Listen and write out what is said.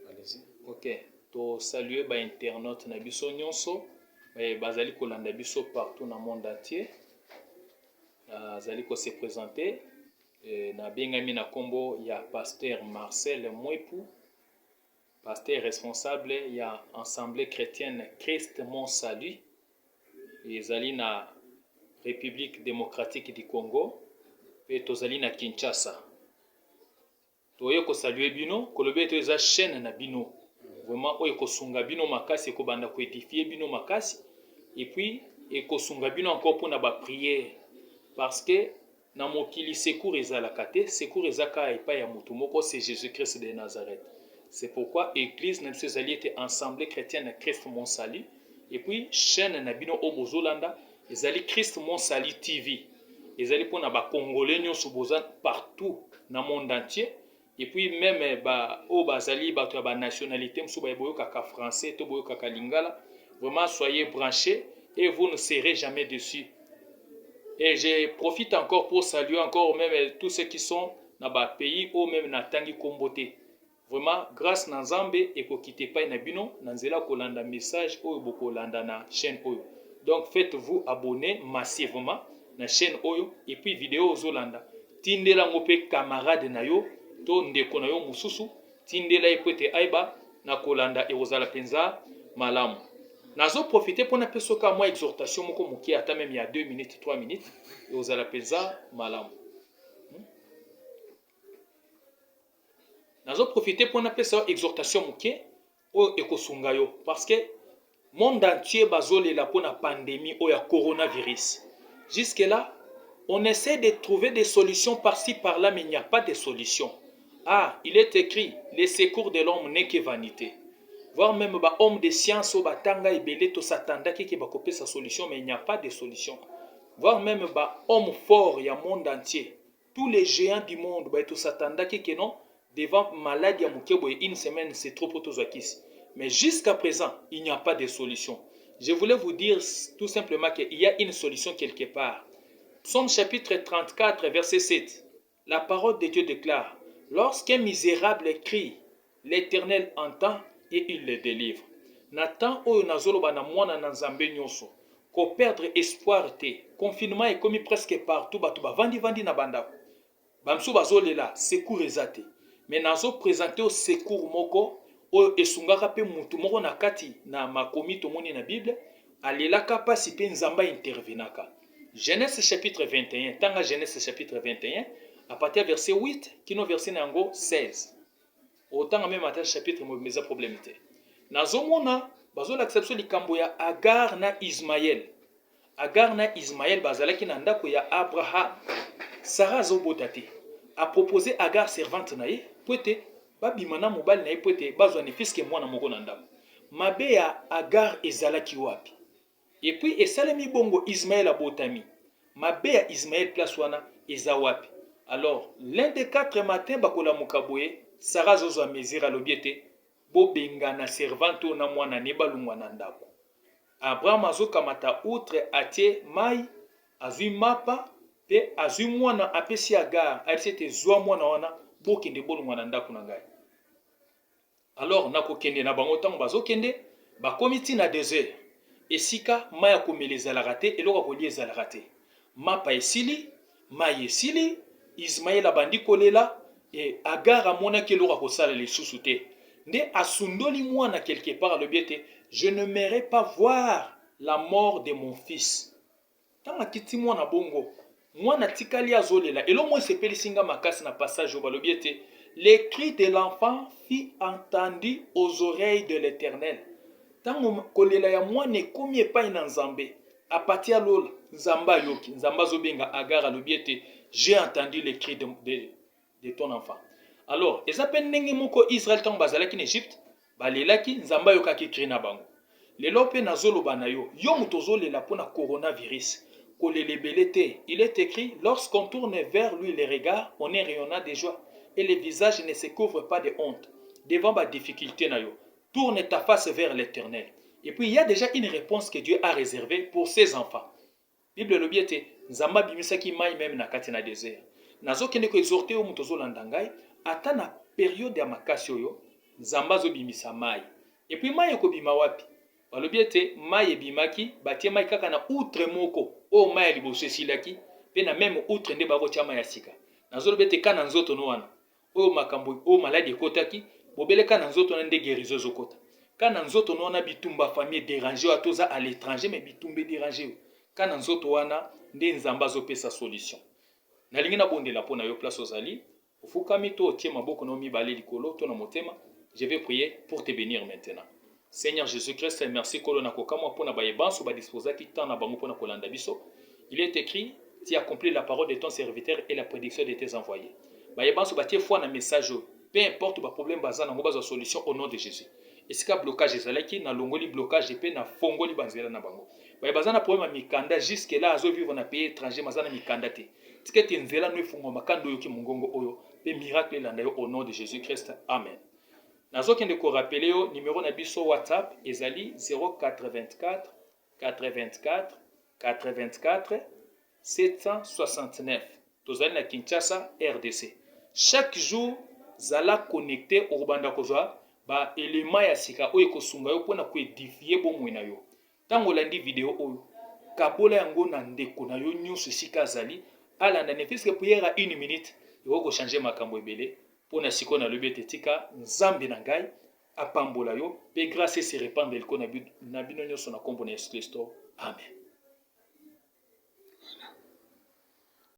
Allez-y. Ok. To saluer ba internaute na biso nyonso. Bazali kolanda biso partout dans le monde entier. Bazali ko se présenter. Na bengami na kombo ya pasteur Marcel Mwepu. Pasteur responsable ya Assemblée chrétienne Christ mon salut. Ezali na République démocratique du Congo. Pe tozali na Kinshasa. Toye ko saluer bino, kolobe to eza chaîne na bino. Vraiment oye ko sunga bino makasi ko banda ko édifier bino makasi et puis et ko sunga bino encore pour na ba prière parce que na mokili secours ezalaka te, secours ezaka epai ya mutu moko, c'est Jésus-Christ de Nazareth. C'est pourquoi église na biso ezali ete Assemblée chrétienne Christ mon salut et puis chaîne na bino o bozolanda ezali Christ mon salut TV. Ezali pona ba congolais nyonso boza partout na monde entier. Et puis même au bazali bato ba nationalité mso ba boyo kaka français to boyo kaka lingala, vraiment soyez branchés et vous ne serez jamais déçus. Et je profite encore pour saluer encore même tous ceux qui sont dans ba pays ou même na tangi kombote. Vraiment grâce na Nzambe et ko kite pa na bino na nzela ko landa message oyo boko landa na chaîne oyo. Donc faites-vous abonner massivement na chaîne oyo et puis vidéo zolanda. Tindela ngope camarade na yo to ndeko na yo mususu, tindela epwete aiba na kolanda ekozala penza malamu. Nazo profiter pour na pesoka moi exhortation moko moki ata même il y a 2 minutes 3 minutes ekozala penza malamu. Nazo profiter pour na peso exhortation moki o ekosunga yo parce que monde entier bazolela pour na pandémie o ya coronavirus. Jusque là, on essaie de trouver des solutions par-ci par-là mais il n'y a pas de solution. Ah, il est écrit, les secours de l'homme n'est que vanité. Voire même ba homme de science ou ba tanga ebele to s'attendait qui va couper sa solution, mais il n'y a pas de solution. Voire même ba homme fort il y a monde entier. Tous les géants du monde ba to s'attendait qui non devant maladie à mukebo et une semaine c'est trop pour tous akis. Mais jusqu'à présent, il n'y a pas de solution. Je voulais vous dire tout simplement qu'il y a une solution quelque part. Psaume chapitre 34 verset 7. La parole de Dieu déclare: lorsqu'un misérable crie, l'Éternel entend et il le délivre. Nathan oyo nazoloba na mwana na Nzambe nyonso, ko perdre espoir te. Confinement est commis presque partout, batu bavandi na bandako. Bamsu bazolela secours ezate. Mais nazo présenter au secours moko oyo esungaka pe mutu moko na kati na makomi tomoni na Bible, alelaka pasi pe Nzamba intervenaka. Genèse chapitre 21, tanga Genèse chapitre 21, à partir verset 8, qui nous verset nango 16. Autant même à chapitre mes problèmes. Nazomona, bazo l'acception likambo ya Agar na Ismaël. Agar na Ismaël bazalaki na ndako ya Abraham. Sarah zobotate a proposé Agar servante na ye, poete babimana mobali na ye poete bazwa ne fiske mwana moko na ndako. Mabe ya Agar ezalaki wapi? Et puis esalemi bongo Ismaël abotami. Mabe ya Ismaël place wana eza wapi? Alors, l'un des 4 matins, bakola mukaboye, Sarah zozo a mesira lobiete, bo benga na servante na mwana nebalungwa na ndako. Abraham azo kamata outre atie mai, azui mapa, pe azui mwana apesi Agar, arisete zwa mwana wana, bo kende bolungwa na ndako na ngai. Alors, nako kende na bango tango bazo kende, bakomiti na désert. Esika maya komele ezalaka te, eloko kolia ezalaka te. Mapa esili, mai esili, Ismaël abandi kolela et Agar amonaki eloko akosala lisusu te. Nde asundoli mwana quelque part alobiete, je ne m'aimerais pas voir la mort de mon fils. Tanga kiti mwana bongo, mwana tikali azolela, eloko sepelisinga makasi na passage balobiete, les cris de l'enfant fit entendu aux oreilles de l'Éternel. Tango kolela ya mwana ekomi epai na Nzambe, a partir lola Nzamba yoki, Nzamba zobenga Agar alobiete, j'ai entendu les cris de ton enfant. Alors, ezapen ndenge moko Israël tango bazalaki en Égypte, balelaki Nzamba yokaki cri na bango. Lelo pe nazoloba na yo, yo muto zolela pona coronavirus, kolelebele te. Il est écrit, lorsqu'on tourne vers lui les regards, on est rayonnant de joie et le visage ne se couvre pas de honte devant ma difficulté na yo. Tourne ta face vers l'Éternel. Et puis il y a déjà une réponse que Dieu a réservée pour ses enfants. Bible le biete, Nzamba bimisaki mai même na kati na désert. Nazo kende ko exhorter o muto zolanda ngai, ata na période ya makasi oyo nzambe azobimisa mai. Et puis mai ekobima wapi? Balobi ete mai ebimaki batie mai kaka na outre moko oyo mai ya liboso esilaki mpe na meme outre nde bakotia mai ya sika. Nazolobi ete ka na nzoto no wana oyo makambo oyo maladi ekotaki bobeleka na nzoto na nde guérison ezokota. Ka na nzoto no wana bitumba famille déranger oyo atoza à l'étranger mais bitumba déranger oyo ka na nzoto wana nde nzambe azopesa solution. Nalingi nabondela mpo na yo place ozali ofukami to otie maboko na mibale likolo to na motema. Je vais prier pour te bénir maintenant. Seigneur Jésus-Christ, merci kolo na kokamwa pona bayebanso ba disposaki tant na bango pona kolanda biso. Il est écrit, tu accomplis la parole de ton serviteur et la prédiction de tes envoyés. Bayebanso batie foi na message, peu importe ba problème baza na ngoba za solution au nom de Jésus. Esika blocage ezalaki na longoli blocage pe na fongoli banzela na bango. Bayebaza na problème mikanda jusque là azo vivre na pays étranger mazana mikanda te. Tiketi nzela no efungwa makando yoki mungongo oyo pe miracle landa yo au nom de Jésus-Christ. Amen. Nazokende ko rappeler yo numéro na biso WhatsApp ezali 084 84 84 769. Tozali na Kinshasa RDC. Chaque jour zala connecté au banda kozwa ba élément ya sika oyo kosunga yo pona ko édifier bomwe na yo. Tango landi vidéo oyo kabola yango na ndeko na yo nyonso sika zali alanda ne fiske prière à 1 minute yo ko changer makambo ebele. Pona siko na lobi ete tika nzambe na ngai apambola yo pe grâce se répandre liko na bino nyonso na kombo na Yesu Kristo. Amen.